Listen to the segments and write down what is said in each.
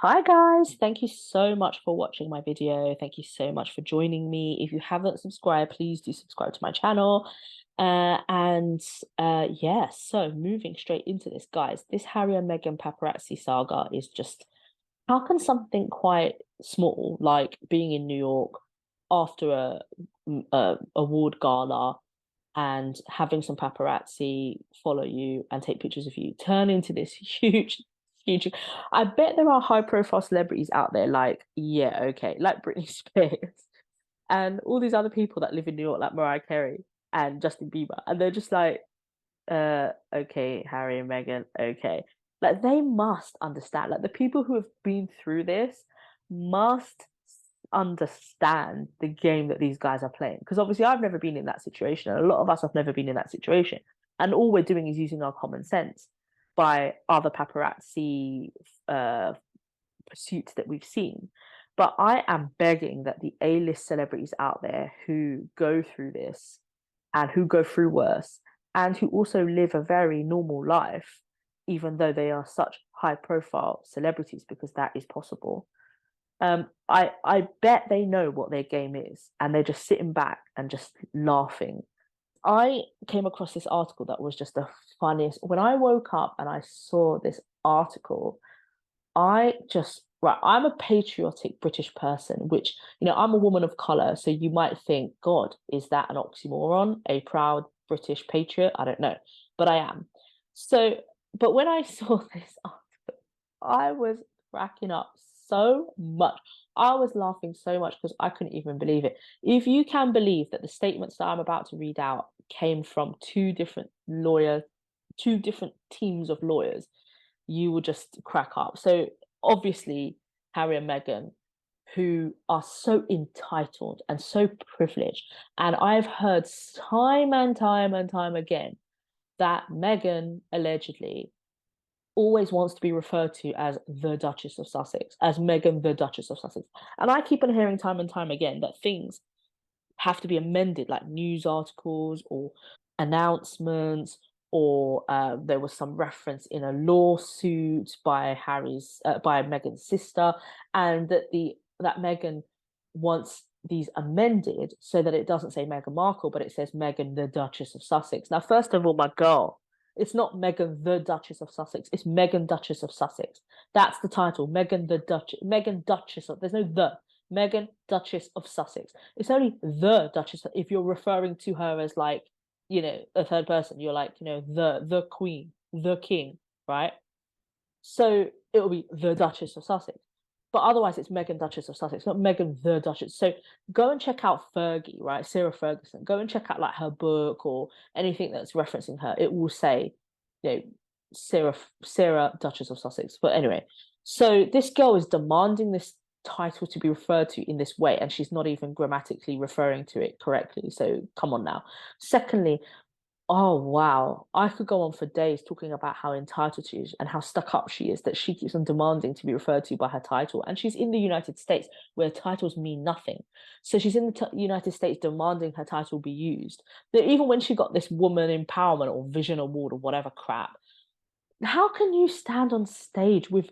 Hi guys, thank you so much for watching my video. Thank you so much for joining me. If you haven't subscribed, please do subscribe to my channel. And yeah, so moving straight into this, guys, this Harry and Meghan paparazzi saga is just how can something quite small, like being in New York after a award gala and having some paparazzi follow you and take pictures of you turn into this huge. I bet there are high profile celebrities out there like, yeah, okay, like Britney Spears and all these other people that live in New York, like Mariah Carey and Justin Bieber, and they're just like, okay, Harry and Meghan, okay. Like they must understand, like the people who have been through this must understand the game that these guys are playing. Because obviously I've never been in that situation, and a lot of us have never been in that situation. And all we're doing is using our common sense by other paparazzi uh pursuits that we've seen. But I am begging that the A-list celebrities out there who go through this and who go through worse and who also live a very normal life, even though they are such high profile celebrities, because that is possible. I bet they know what their game is and they're just sitting back and just laughing. I came across this article that was just the funniest. When I woke up and I saw this article, I just, right, I'm a patriotic British person, which, I'm a woman of color. So you might think, God, is that an oxymoron? A proud British patriot? I don't know, but I am. So, but when I saw this article, I was cracking up so much. I was laughing so much because I couldn't even believe it. If you can believe that the statements that I'm about to read out came from two different lawyers, two different teams of lawyers, you will just crack up. So obviously, Harry and Meghan, who are so entitled and so privileged, and I've heard time and time and time again that Meghan allegedly always wants to be referred to as the Duchess of Sussex, as Meghan the Duchess of Sussex. And I keep on hearing time and time again that things have to be amended, like news articles or announcements, or there was some reference in a lawsuit by by Meghan's sister, and that Meghan wants these amended so that it doesn't say Meghan Markle, but it says Meghan the Duchess of Sussex. Now, first of all, my girl, it's not Meghan the Duchess of Sussex, it's Meghan Duchess of Sussex. That's the title, Meghan the Duchess, Meghan Duchess of, there's no the. Meghan, Duchess of Sussex. It's only the Duchess. If you're referring to her as like, a third person, you're like, the Queen, the King, right? So it'll be the Duchess of Sussex. But otherwise, it's Meghan Duchess of Sussex, not Meghan the Duchess. So go and check out Fergie, right? Sarah Ferguson. Go and check out like her book or anything that's referencing her. It will say, you know, Sarah Duchess of Sussex. But anyway, so this girl is demanding this title to be referred to in this way, and she's not even grammatically referring to it correctly. So come on now. Secondly, oh wow, I could go on for days talking about how entitled she is and how stuck up she is that she keeps on demanding to be referred to by her title. And she's in the United States where titles mean nothing. So she's in the United States demanding her title be used. That even when she got this woman empowerment or vision award or whatever crap, how can you stand on stage with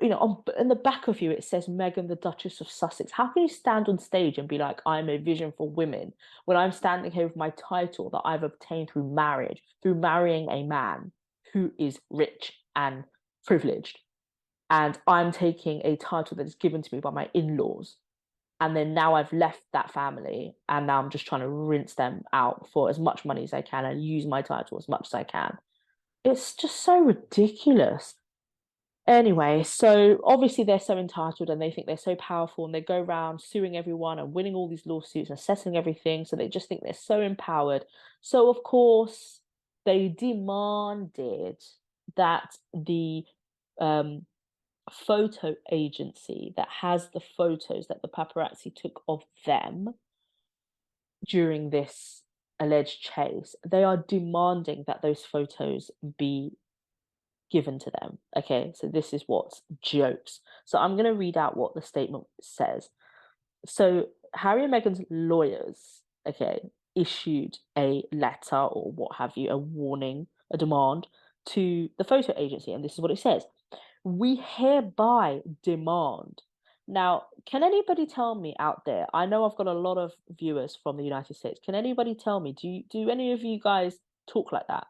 on in the back of you it says Meghan the Duchess of Sussex. How can you stand on stage and be like, I'm a vision for women, when I'm standing here with my title that I've obtained through marriage, through marrying a man who is rich and privileged, and I'm taking a title that is given to me by my in-laws, and then now I've left that family, and now I'm just trying to rinse them out for as much money as I can and use my title as much as I can. It's just so ridiculous. Anyway, so obviously they're so entitled and they think they're so powerful and they go around suing everyone and winning all these lawsuits and settling everything. So they just think they're so empowered. So, of course, they demanded that the um, photo agency that has the photos that the paparazzi took of them during this alleged chase, they are demanding that those photos be given to them. Okay, so this is what's jokes. So I'm going to read out what the statement says. So Harry and Meghan's lawyers, okay, issued a letter or what have you, a warning, a demand to the photo agency, and this is what it says. We hereby demand. Now, can anybody tell me out there? I know I've got a lot of viewers from the United States. Can anybody tell me, do any of you guys talk like that?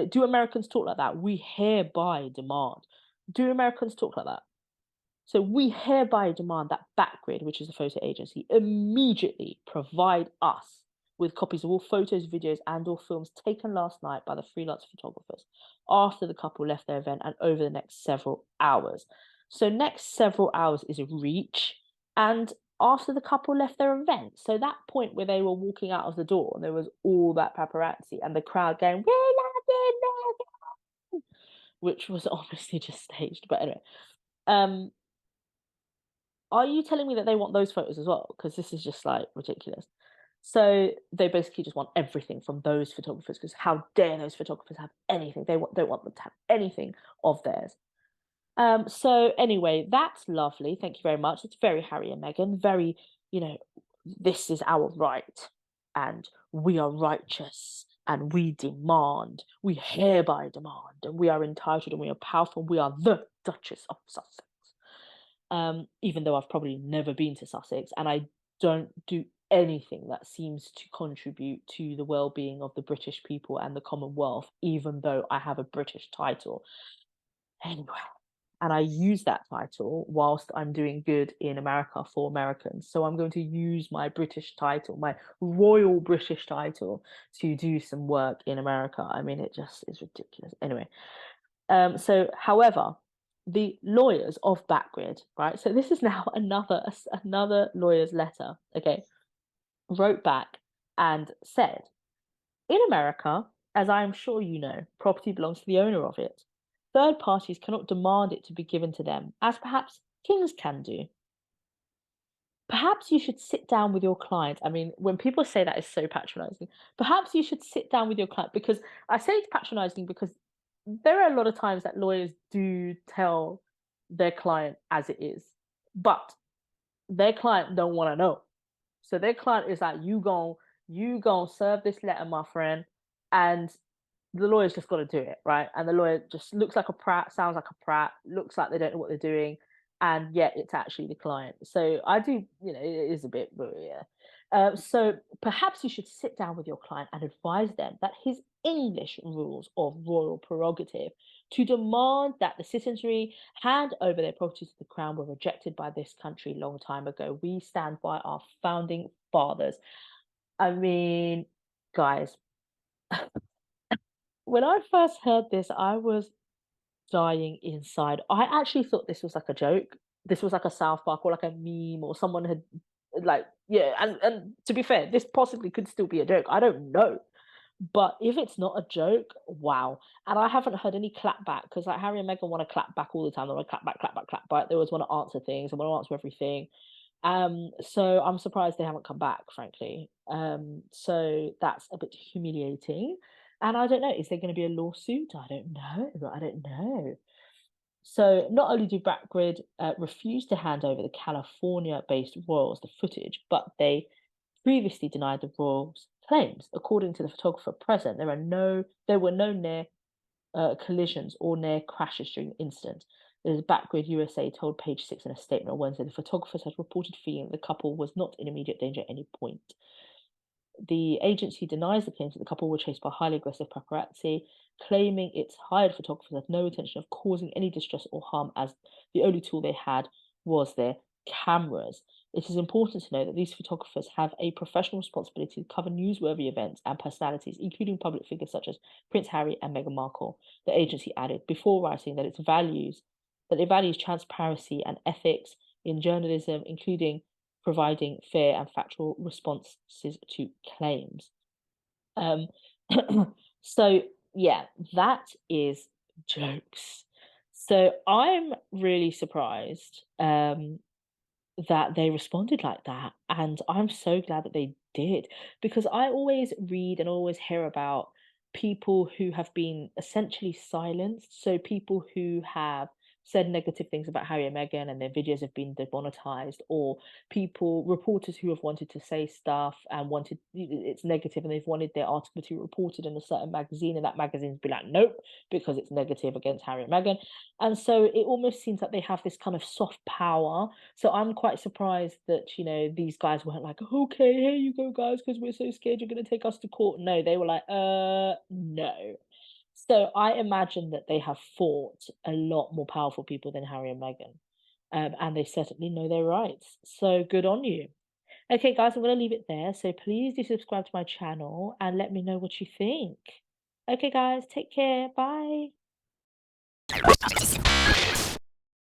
Do Americans talk like that? We hereby demand. Do Americans talk like that? So we hereby demand that Backgrid, which is a photo agency, immediately provide us with copies of all photos, videos, and/or films taken last night by the freelance photographers after the couple left their event and over the next several hours. So next several hours is a reach, and after the couple left their event. So that point where they were walking out of the door and there was all that paparazzi and the crowd going, "We love you, Meghan," which was obviously just staged. But anyway, um, are you telling me that they want those photos as well? Because this is just like ridiculous. So they basically just want everything from those photographers because how dare those photographers have anything? Don't want them to have anything of theirs. So anyway, that's lovely. Thank you very much. It's very Harry and Meghan. Very, you know, this is our right, and we are righteous, and we demand, we hereby demand, and we are entitled, and we are powerful. We are the Duchess of Sussex. Even though I've probably never been to Sussex, and I don't do anything that seems to contribute to the well-being of the British people and the Commonwealth, even though I have a British title. Anyway, and I use that title whilst I'm doing good in America for Americans. So I'm going to use my British title, my royal British title, to do some work in America. I mean, it just is ridiculous. Anyway, however, the lawyers of Backgrid, right? So this is now another lawyer's letter. Okay, wrote back and said, in America, as I am sure you know, property belongs to the owner of it. Third parties cannot demand it to be given to them, as perhaps kings can do. Perhaps you should sit down with your client. I mean, when people say that, it's so patronizing. Perhaps you should sit down with your client, because I say it's patronizing because there are a lot of times that lawyers do tell their client as it is, but their client don't want to know. So their client is like, you gon' serve this letter, my friend, and the lawyer's just got to do it, right? And the lawyer just looks like a prat, sounds like a prat, looks like they don't know what they're doing, and yet it's actually the client. So I do, it is a bit, but yeah. So perhaps you should sit down with your client and advise them that his English rules of royal prerogative to demand that the citizenry hand over their property to the crown were rejected by this country long time ago. We stand by our founding fathers. I mean, guys, when I first heard this, I was dying inside. I actually thought this was like a joke. This was like a South Park or like a meme, or someone had like, yeah, and to be fair, this possibly could still be a joke. I don't know. But if it's not a joke, wow. And I haven't heard any clap back, because like Harry and Meghan want to clap back all the time. They want to clap back, clap back, clap back. They always want to answer things and want to answer everything. So I'm surprised they haven't come back, frankly. So that's a bit humiliating. And I don't know, is there going to be a lawsuit? I don't know. I don't know. So not only do Backgrid refuse to hand over the California-based royals the footage, but they previously denied the royals' claims. According to the photographer present, there were no near collisions or near crashes during the incident. The Backgrid USA told Page Six in a statement on Wednesday the photographers had reported feeling the couple was not in immediate danger at any point. The agency denies the claims that the couple were chased by highly aggressive paparazzi, claiming its hired photographers had no intention of causing any distress or harm, as the only tool they had was their cameras. It is important to note that these photographers have a professional responsibility to cover newsworthy events and personalities, including public figures such as Prince Harry and Meghan Markle. The agency added, before writing, that it values transparency and ethics in journalism, including providing fair and factual responses to claims. So yeah, that is jokes. So I'm really surprised that they responded like that, and I'm so glad that they did, because I always read and always hear about people who have been essentially silenced. So people who have said negative things about Harry and Meghan and their videos have been demonetized, or reporters who have wanted to say stuff and wanted it's negative and they've wanted their article to be reported in a certain magazine and that magazine's be like, nope, because it's negative against Harry and Meghan. And so it almost seems like they have this kind of soft power. So I'm quite surprised that, these guys weren't like, okay, here you go, guys, because we're so scared you're going to take us to court. No, they were like, no. So I imagine that they have fought a lot more powerful people than Harry and Meghan. And they certainly know their rights. So good on you. Okay, guys, I'm going to leave it there. So please do subscribe to my channel and let me know what you think. Okay, guys, take care. Bye.